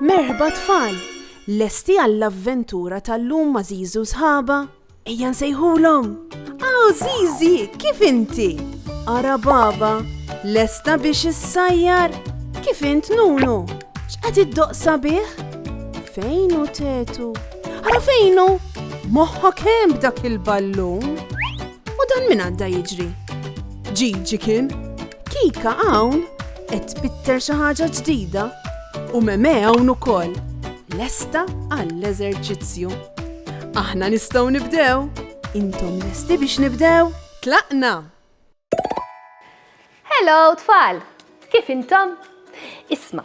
Merħba tfal, lesti għall-avventura tal-lum ma' Zizu sħaba? Ejja nsejħulhom. Zizi, kif inti? Ara baba, lesta biex issajjar? Kif int Nunu? X'qed iddoqsa bih? Fejnu tetu? Ara fejnu? Moħħok hemm b'dak il-ballun? U dan min għadda jiġri? Ġiġi kien? Kika hawn qed tbitter xi ħaġa ġdida? U Meme hawn ukoll, lesta għall-eżerċizzju. Aħna nistgħu nibdew? Intom lesti biex nibdew? Tlaqna! Hello tfal, kif intom? Isma,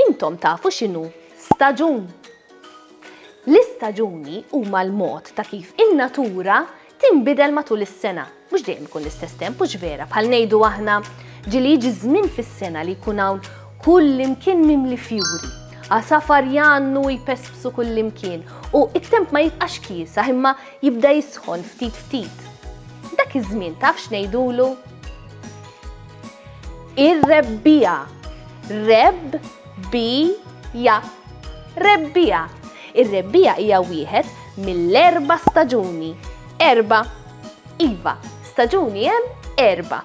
intom tafu x'inhu staġun? L-istaġuni huma l-mod ta' kif in-natura tinbidel matul is-sena. Mhux dejjem ikun l-istess temp, mhux vera, bħal ngħidu aħna ġili jiġi żmien fis-sena li jkun hawn kullimkien mimli fjuri, għasafar jannu jpesbsu kullimkien u it-temp ma jibqax kiesa imma jibda jisħon ftit ftit. Dak iż-żmien taf x'ngħidulu? Ir-rebbija. Rebbija. Rebbija. Ir-rebbija hija wieħed mill-erba' staġuni. Erba'. Iva, staġuni hemm erba'.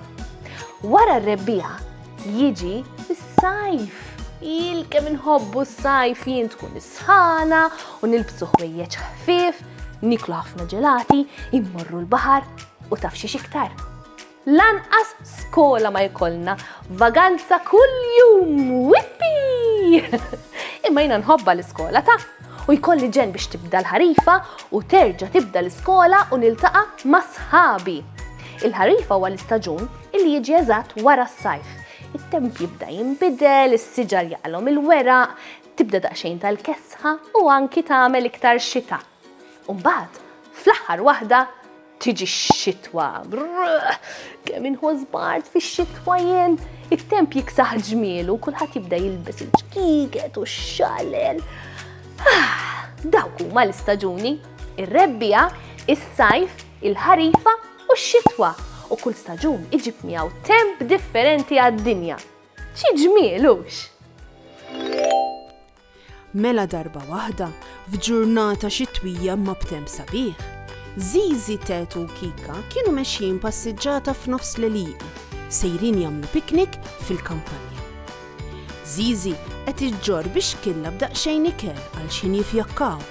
Wara r-rebbija jiġi is-sajf. Kemm inħobbu s-sajf jien tkun is-sħana u nilbsu ħwejjeġ ħfief, niklu ħafna ġelati, immorru l-baħar u taf xi iktar. Lanqas skola ma jkollna, vaganza kull jum, wippi! Imma jiena nħobba l-iskola ta' u jkolli ġen biex tibda l-ħarifa u terġa' tibda l-iskola u niltaqa' ma' sħabi. Il-ħarifa huwa l-istaġun illi jiġi eżatt wara s-sajf. It-temp jibda jinbidel, is-siġar jaqlhom il-weraq, tibda daqsxejn tal-kesħa u anki tagħmel iktar xita. U mbagħad fl-aħħar waħda tiġi x-xitwa. Kemm inħu żbart fix-xitwa jien, it-temp jiksaħ ġmielu, kulħadd jibda jilbes il-ġkiket u x-xalel. Dawk huma l-istaġuni, ir-rebbija, is-sajf, il-ħarifa u x-xitwa. U kull staġun iġib miegħu temp differenti għad-dinja. Xi ġmielux? Mela darba waħda, f'ġurnata xitwija ma b'temp sabiħ, Zizi, Tetu u Kika kienu mexjin passiġġata f'nofs l-għeliq, sejrin jagħmlu piknik fil-kampanja. Zizi qed iġġorr biex killa b'daqsxejn ikel għal xi jifjakkaw,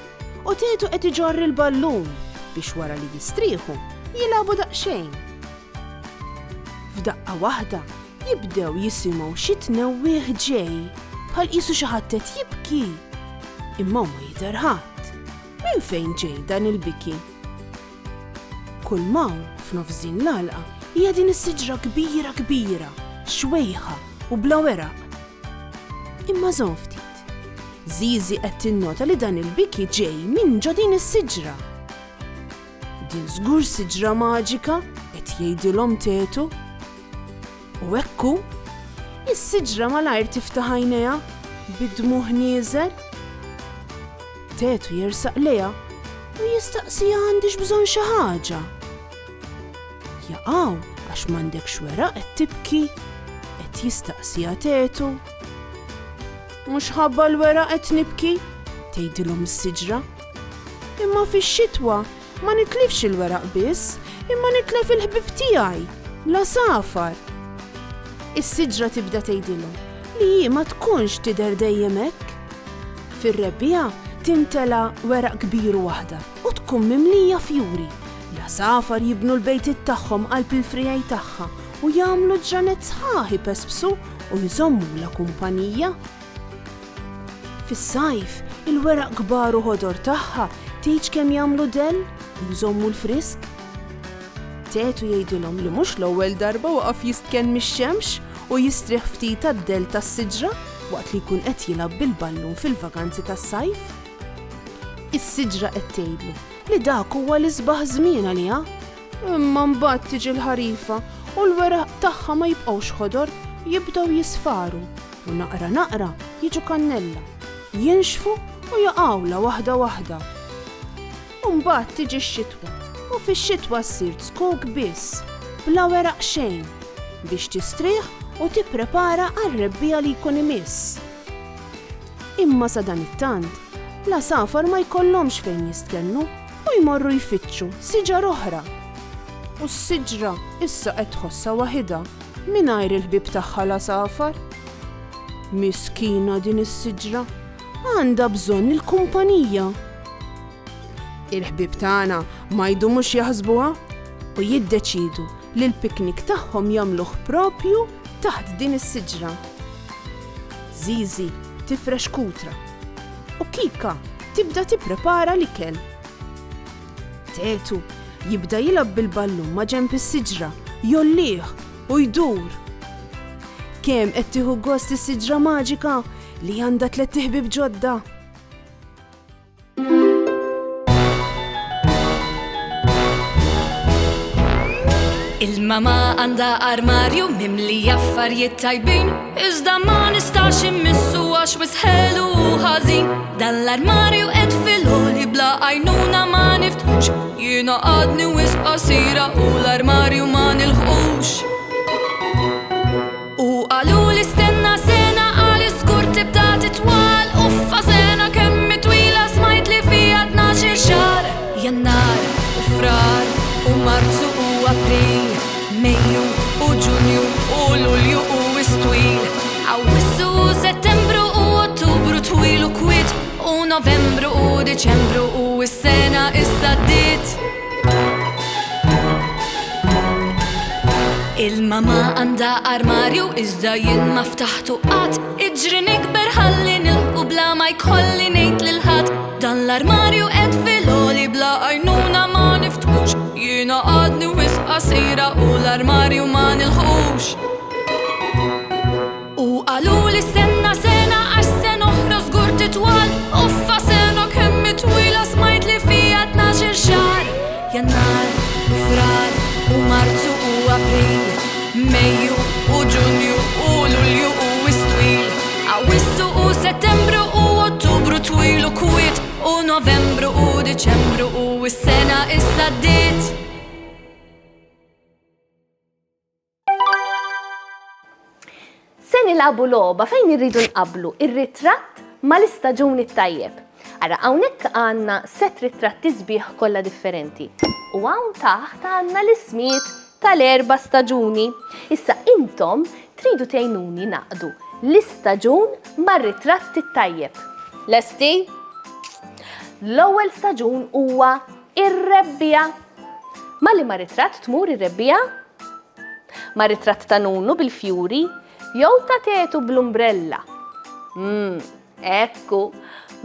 u Tetu qed iġorr il-ballun biex wara li jistrieħu jilagħbu daqsxejn. F'daqqa waħda jibdew jisimgħu xi tnewwieħ ġej bħal qisu xi ħadd qed jibki. Imma ma jidher ħadd. Minn fejn ġej dan il-biki? Kull maw f'nofsin l-għalqa hija din is-siġra kbira kbira, xwejħa u bla weraq. Imma żomm ftit. Zizi qed tinnota li dan il-biki ġej minn ġo din is-siġra. Din żgur siġra maġika qed jgħidilhom Tetu. U ekku, is-siġra malajr tiftaħ għajnejha bid-dmuħ nieżel. Tetu jersaq lejha u jistaqsija għandix bżonn xi ħaġa. Jaqgħu għax m'għandekx weraq qed tibki, qed jistaqsija Tetu. Mhux ħabba l-weraq qed nibki, tgħidilhom is-siġra. Imma fix-xitwa ma nitlifx il-weraq biss, imma nitlef il-ħbib tiegħi, l-għasafar. Is-siġra tibda tgħidilhom li ma tkunx tidher dejjem hekk. Fir-rebbija timtela weraq kbir waħda u tkun mimlija fjuri. L-għasafar jibnu l-bejtiet tagħhom qalb il-frijaj tagħha u jagħmlu ġranet sħaħ ipesbsu u jżommula kumpanija. Fis-sajf il-weraq kbar u ħodor tagħha tgħid kemm jagħmlu dell u jżommu l-frisk. Tetu jgħidilhom li mhux l-ewwel darba waqaf jistkenn mix-xemx u jistrieħ ftit għad-dell tas-siġra waqt li jkun qed jilgħab bil-ballun fil-vakanzi tas-sajf. Is-siġra qed tgħidlu li dak huwa l-isbaħ żmien għaliha. Imma mbagħad tiġi l-ħarifa u l-weraq tagħha ma jibqgħux ħodor, jibdew jisfaru u naqra jiġu kannella, jinxfu u jaqgħula waħda waħda. U mbagħad tiġi x-xitwa. U fix-xitwa ssir skok biss, bla weraq xejn, biex tistrieħ u tipprepara għar-rebbija li jkun imiss. Imma sa dan it-tant, l-għasafar ma jkollhomx fejn jistkennu u jmorru jfittxu siġar oħra. U s-siġra issa qed tħossha waħedha mingħajr il-ħbieb tagħha l-għasafar. Miskina din is-siġra għandha bżonn il-kumpanija. Il-ħbieb tagħna ma jdumux jaħsbuha u jiddeċidu li l-piknik tagħhom jagħmluh propju taħt din is-siġra. Zizi tifrex kutra u Kika tibda tipprepara l-ikel. Tetu jibda jilab bil-ballun ma' ġenb is-siġra, jollih u jdur. Kemm qed tieħu gost is-siġra maġika li għandha 3 ħbieb ġodda. Il-mama għandha armarju mimli affarijiet tajbin, iżda ma nistax immissu għax wisħelu ħażin. Dan l-armarju qed fil-ħoli bla għajnuna ma niftħux, jiena għadni wisq qasira u l-armarju ma nilħqux. U qalu li stenna sena għal iskur tibda titwal, uffa sena kemm twila smajt li fija 12 xahar. Jannar u frar u Marzu u April, Mejju u Ġunju u Lulju u Istwil, Awwissu u Settembru u Ottubru twil u kwit, u Novembru u Deċembru u s-sena issa ddiet. Il-mama għandha armarju iżda jien ma ftaħtu qatt, iġri nikber ħalli nilħu bla ma jkolli ngħid lil ħadd. Dan l-armarju qed fil-ħoli bla għajnuna ma niftħux, jiena għadni wisq qasira u l-armarju ma nilħqux. U qalu li stenna sena għax sen oħra żgur titwal, uffa sena kemm twila smajt li fija 12 xahar. Jannar u frar u Marzu u April, Mejju u Ġunju u Lulju u Istwil, Awwissu u Settembru u Ottubru twil u kwit, u Novembru u Deċembru u s-sena issa ddiet. Se nilagħbu logħba fejn irridu nqabblu ir-ritratt mal-istaġuni tajjeb. Ara hawnhekk għandna set ritratti sbieħ kollha differenti. U hawn taħt għandna l-ismijiet tal-4 staġuni. Issa intom tridu tgħinuni naqdu l-istaġun mar-ritratti tajjeb. Lesti? L-ewwel staġun huwa ir-rebbija. Ma li ma ritratt tmur ir-rebbija? Ma ritratt ta' Nunu bil-fjuri jew ta' Tetu bl-umbrella? Ekku,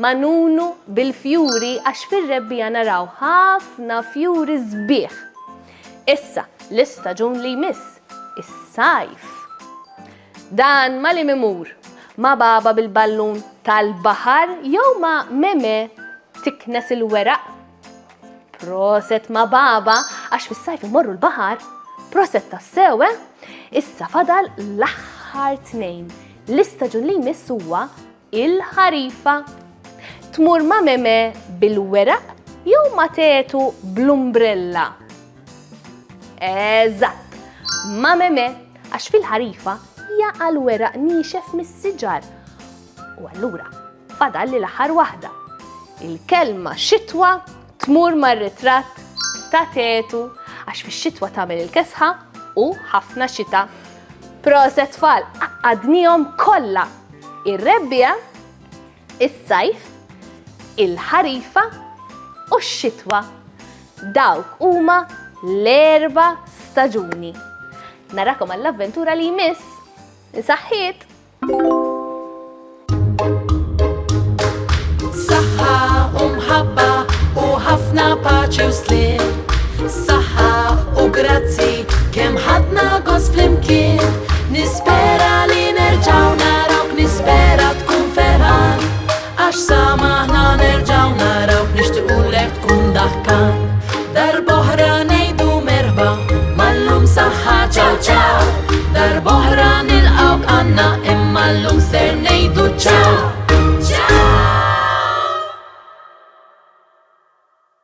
ma' Nunu bil-fjuri għax fir-rebbija naraw ħafna fjuri sbieħ. Issa, l-istaġun li jmiss, is-sajf. Dan ma li mimur, ma' baba bil-ballun tal-baħar jew ma' meme tiknes il-weraq. Proset ma' baba għax fis-sajf imorru l-baħar. Proset tas-sew, Issa fadal l-aħħar 2. L-istaġun li jmiss huwa il-ħarifa. Tmur ma' meme bil-weraq jew ma' Tetu bl-umbrella. Eżatt, ma' meme għax fil-ħarifa jaqa' l-weraq nixef mis-siġar. U allura fadal li l-aħħar waħda. Il-kelma xitwa tmur mar-ritratt ta' Tetu għax fix-xitwa tagħmel il-kesħa u ħafna xita. Proset tfal, għadnihom kollha. Ir-rebbija, is-sajf, il-ħarifa u x-xitwa. Dawk huma l-4 staġuni. Narakom għall-avventura li jmiss. Saħħiet! Saħħa u mħabba u ħafna paċi u slim. Saħħa u grazzi kemm ħadna gost flimkien. Nispera li nerġaw narawk, nispera tkun ferħan, għax samaħna nerġaw narawk, nixtiequlek tkun daħkan. Darb'oħra ngħidu merħba, mallum saħħa ċaw ċaw. Darb'oħra nilqawk għandna imma llum ser ngħidu ċaw.